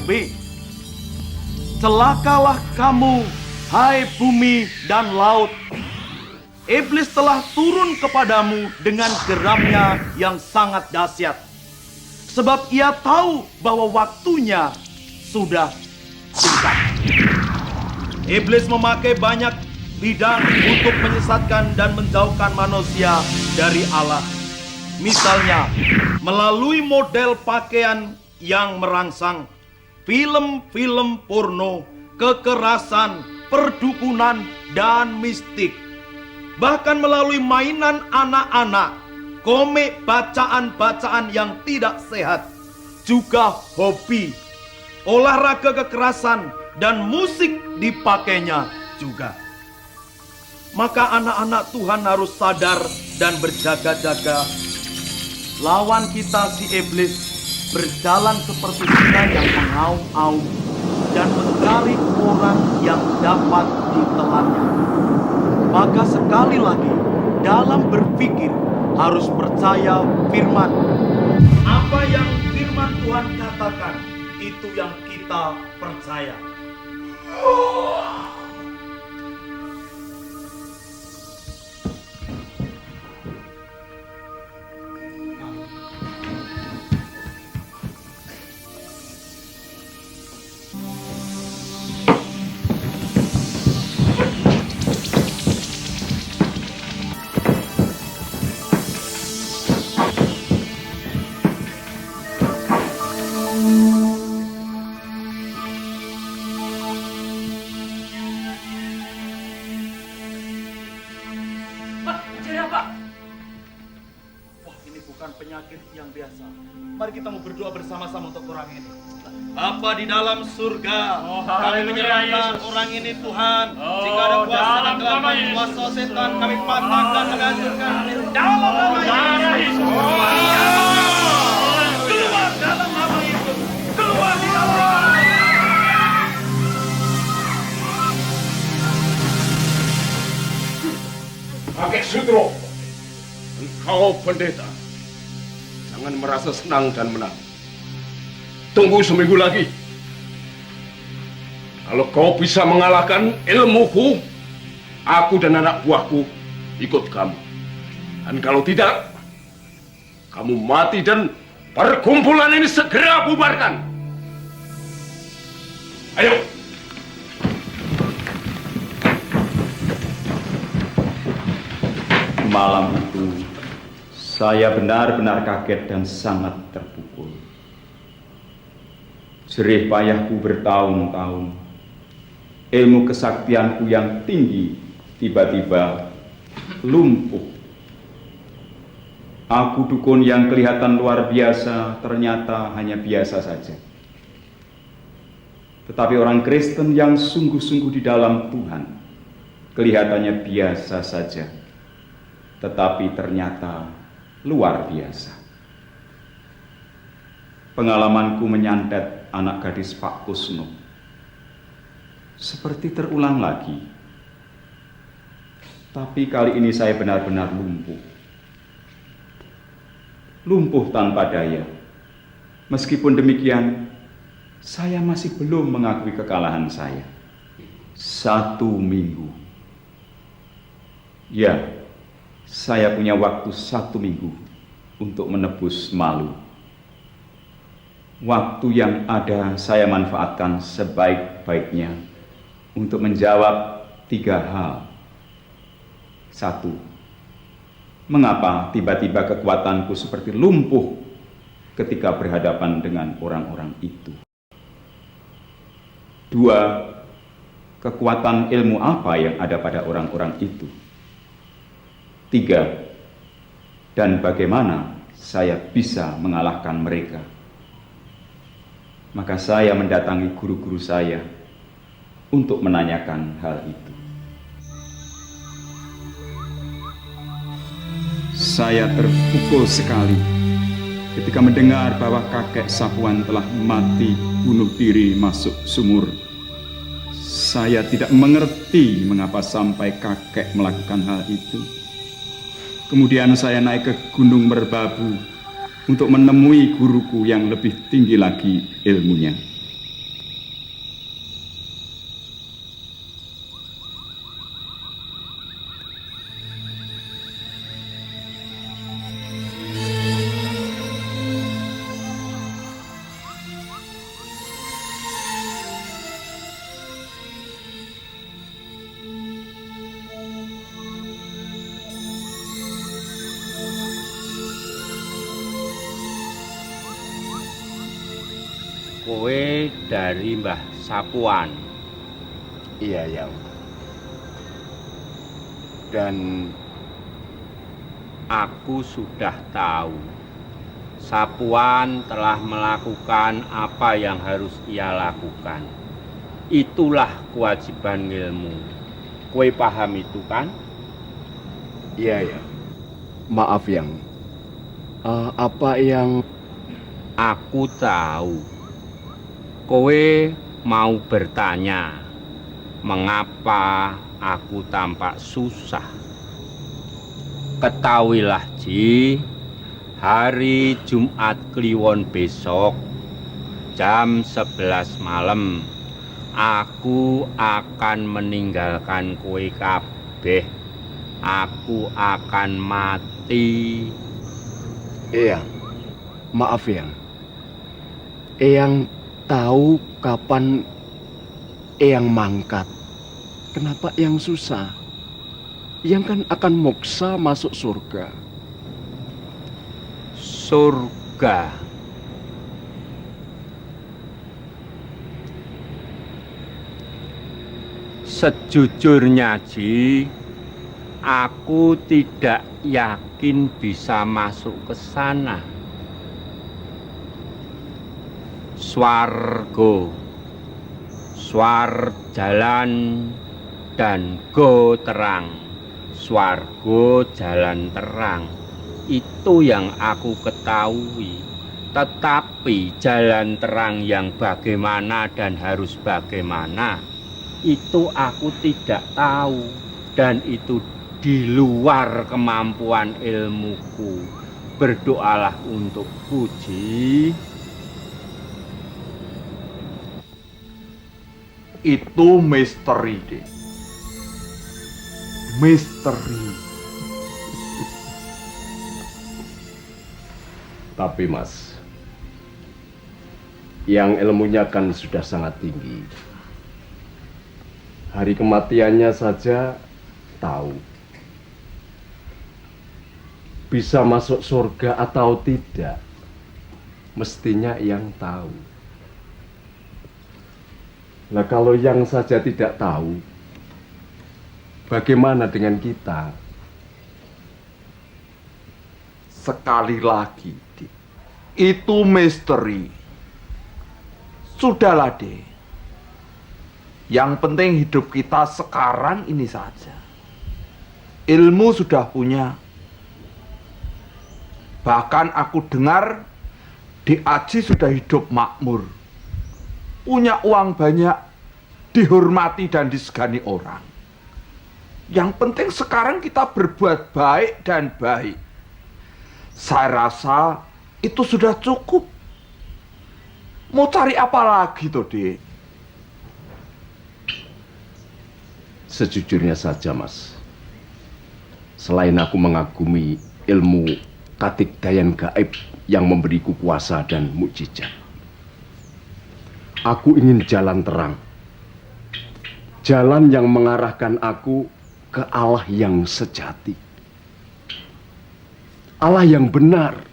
B. Celakalah kamu, hai bumi dan laut. Iblis telah turun kepadamu dengan geramnya yang sangat dahsyat. Sebab ia tahu bahwa waktunya sudah singkat. Iblis memakai banyak bidang untuk menyesatkan dan menjauhkan manusia dari Allah. Misalnya, melalui model pakaian yang merangsang, film-film porno, kekerasan, perdukunan, dan mistik. Bahkan melalui mainan anak-anak, komik bacaan-bacaan yang tidak sehat, juga hobi, olahraga kekerasan, dan musik dipakainya juga. Maka anak-anak Tuhan harus sadar dan berjaga-jaga. Lawan kita si iblis berjalan seperti singa yang mengaum-aum dan mencari orang yang dapat ditelannya. Maka sekali lagi, dalam berpikir harus percaya firman. Apa yang firman Tuhan katakan, itu yang kita percaya. Penyakit yang biasa. Mari kita mau berdoa bersama-sama untuk orang ini. Bapa di dalam surga, kami menyerahkan orang ini Tuhan. Jika ada kuasa agama, kuasa setan, kami patahkan, menghancurkan dalam nama Yesus. Keluar dalam nama Yesus. Keluar di dalam. Kakek Sutro, engkau pendeta. Jangan merasa senang dan menang. Tunggu seminggu lagi. Kalau kau bisa mengalahkan ilmuku, aku dan anak buahku ikut kamu. Dan kalau tidak, kamu mati dan perkumpulan ini segera bubarkan. Ayo. Malam itu, saya benar-benar kaget dan sangat terpukul. Jerih payahku bertahun-tahun, ilmu kesaktianku yang tinggi tiba-tiba lumpuh. Aku dukun yang kelihatan luar biasa ternyata hanya biasa saja. Tetapi orang Kristen yang sungguh-sungguh di dalam Tuhan kelihatannya biasa saja, tetapi ternyata luar biasa. Pengalamanku menyantet anak gadis Pak Kusno seperti terulang lagi. Tapi kali ini saya benar-benar lumpuh. Lumpuh tanpa daya. Meskipun demikian, saya masih belum mengakui kekalahan saya. 1 minggu. Ya, saya punya waktu 1 minggu untuk menebus malu. Waktu yang ada saya manfaatkan sebaik-baiknya untuk menjawab 3 hal. 1. Mengapa tiba-tiba kekuatanku seperti lumpuh ketika berhadapan dengan orang-orang itu? 2. Kekuatan ilmu apa yang ada pada orang-orang itu? 3. Dan bagaimana saya bisa mengalahkan mereka? Maka saya mendatangi guru-guru saya untuk menanyakan hal itu. Saya terpukul sekali ketika mendengar bahwa kakek Sapuan telah mati bunuh diri masuk sumur. Saya tidak mengerti mengapa sampai kakek melakukan hal itu. Kemudian saya naik ke Gunung Merbabu untuk menemui guruku yang lebih tinggi lagi ilmunya. Kowe dari Mbah Sapuan. Iya, Yang. Dan Aku sudah tahu Sapuan telah melakukan apa yang harus ia lakukan. Itulah kewajiban ilmu. Kowe paham itu kan? iya, Yang. Maaf, Yang. Apa yang Aku tahu. Kowe mau bertanya, mengapa aku tampak susah? Ketahuilah, Ji, hari Jumat Kliwon besok, jam 11 malam, aku akan meninggalkan kowe kabeh. Aku akan mati. Eyang, maaf Yang. Eyang tahu kapan Eyang mangkat. Kenapa Eyang susah? Eyang kan akan moksa masuk surga. Surga. Sejujurnya, Ji, aku tidak yakin bisa masuk ke sana. Swargo, swar jalan dan go terang. Swargo jalan terang. Itu yang aku ketahui. Tetapi jalan terang yang bagaimana dan harus bagaimana, itu aku tidak tahu. Dan itu di luar kemampuan ilmuku. Berdoalah untukku, Ji. Itu misteri, deh. Misteri. Tapi Mas, yang ilmunya kan sudah sangat tinggi. Hari kematiannya saja tahu. Bisa masuk surga atau tidak, mestinya yang tahu. Nah, kalau yang saja tidak tahu, bagaimana dengan kita? Sekali lagi, Dik. Itu misteri. Sudahlah, deh. Yang penting hidup kita sekarang ini saja. Ilmu sudah punya. Bahkan aku dengar Dik Aji sudah hidup makmur. Punya uang banyak, dihormati dan disegani orang. Yang penting sekarang kita berbuat baik dan baik. Saya rasa itu sudah cukup. Mau cari apa lagi tuh, Dik? Sejujurnya saja, Mas, selain aku mengagumi ilmu katik dayan gaib yang memberiku kuasa dan mukjizat, aku ingin jalan terang. Jalan yang mengarahkan aku ke Allah yang sejati. Allah yang benar,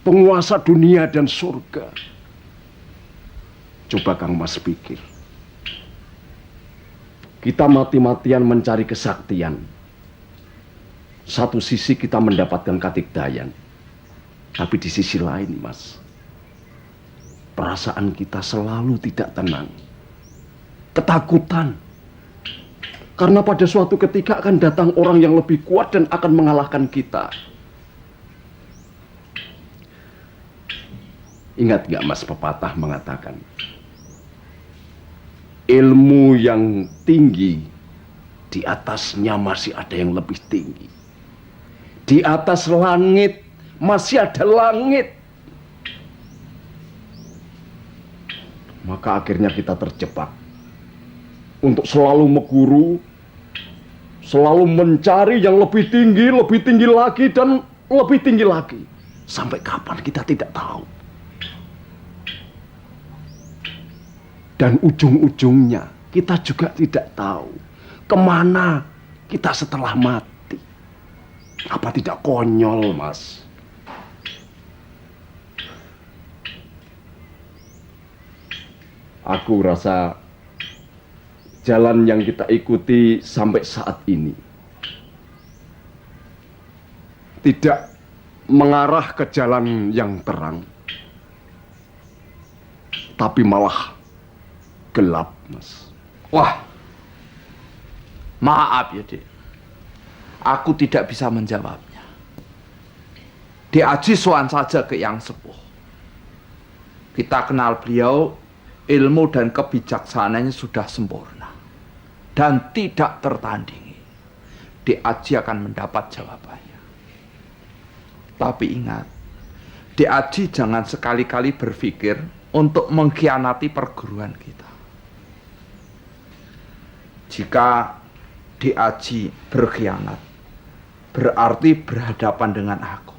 penguasa dunia dan surga. Coba Kang Mas pikir. Kita mati-matian mencari kesaktian. Satu sisi kita mendapatkan katik dayan. Tapi di sisi lain, Mas, perasaan kita selalu tidak tenang. Ketakutan. Karena pada suatu ketika akan datang orang yang lebih kuat dan akan mengalahkan kita. Ingat gak Mas, pepatah mengatakan, ilmu yang tinggi, di atasnya masih ada yang lebih tinggi. Di atas langit masih ada langit. maka akhirnya kita terjebak untuk selalu mengguru, selalu mencari yang lebih tinggi lagi, dan lebih tinggi lagi. Sampai kapan kita tidak tahu. Dan ujung-ujungnya kita juga tidak tahu kemana kita setelah mati. Apa tidak konyol, Mas? Aku rasa jalan yang kita ikuti sampai saat ini tidak mengarah ke jalan yang terang, tapi malah gelap, Mas. Wah, maaf ya, Dek. Aku tidak bisa menjawabnya. Dek Aji soan saja ke Yang Sepuh. Kita kenal beliau, ilmu dan kebijaksanaannya sudah sempurna dan tidak tertandingi. Dek Aji akan mendapat jawabannya. Tapi ingat, Dek Aji jangan sekali-kali berpikir untuk mengkhianati perguruan kita. Jika Dek Aji berkhianat, berarti berhadapan dengan aku,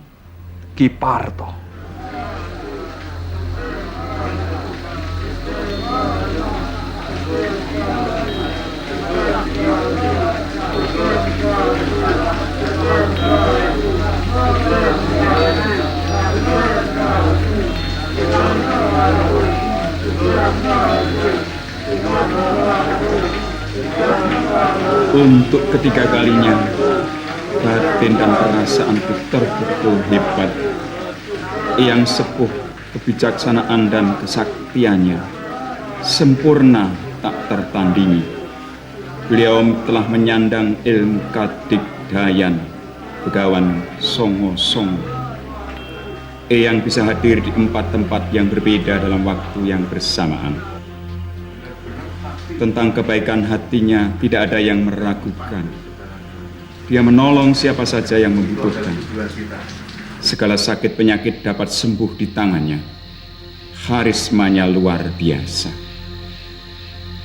Ki Parto. Untuk ketiga kalinya, batin dan perasaanku terpukul hebat. Yang Sepuh, kebijaksanaan dan kesaktiannya sempurna tak tertandingi. Beliau telah menyandang ilmu kadigdayan, begawan songo-songo. Yang bisa hadir di 4 tempat yang berbeda dalam waktu yang bersamaan. Tentang kebaikan hatinya tidak ada yang meragukan. Dia menolong siapa saja yang membutuhkan. Segala sakit penyakit dapat sembuh di tangannya. Karismanya luar biasa.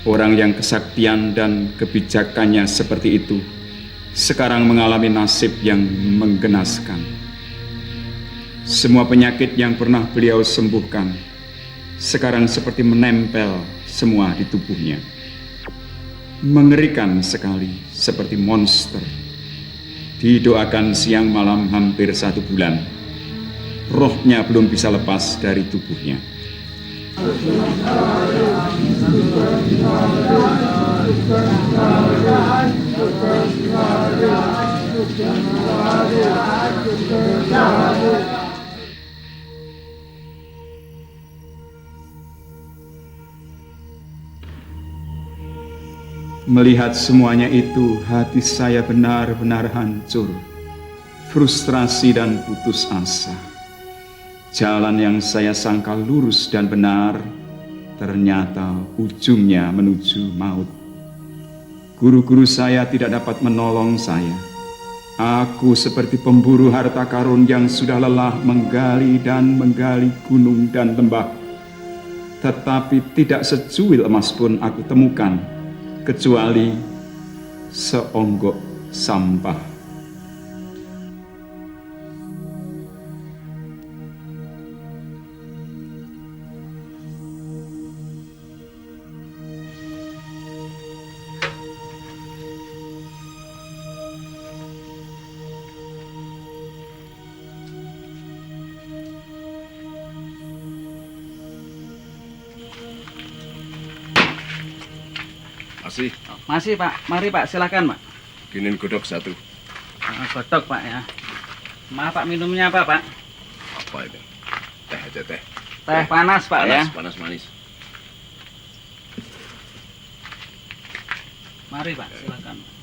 Orang yang kesaktian dan kebijakannya seperti itu sekarang mengalami nasib yang menggenaskan. Semua penyakit yang pernah beliau sembuhkan sekarang seperti menempel semua di tubuhnya. Mengerikan sekali, seperti monster. Didoakan siang malam hampir 1 bulan. Rohnya belum bisa lepas dari tubuhnya. Melihat semuanya itu, hati saya benar-benar hancur, frustrasi dan putus asa. Jalan yang saya sangka lurus dan benar, ternyata ujungnya menuju maut. Guru-guru saya tidak dapat menolong saya. Aku seperti pemburu harta karun yang sudah lelah menggali dan menggali gunung dan lembah. Tetapi tidak secuil emas pun aku temukan, kecuali seonggok sampah. Masih? Masih Pak, mari Pak, silakan Pak. Bikinin godok 1. Godok Pak ya. Maaf Pak, minumnya apa Pak? Apa itu? Teh aja teh. Teh panas Pak ya. Panas manis. Mari Pak, silakan.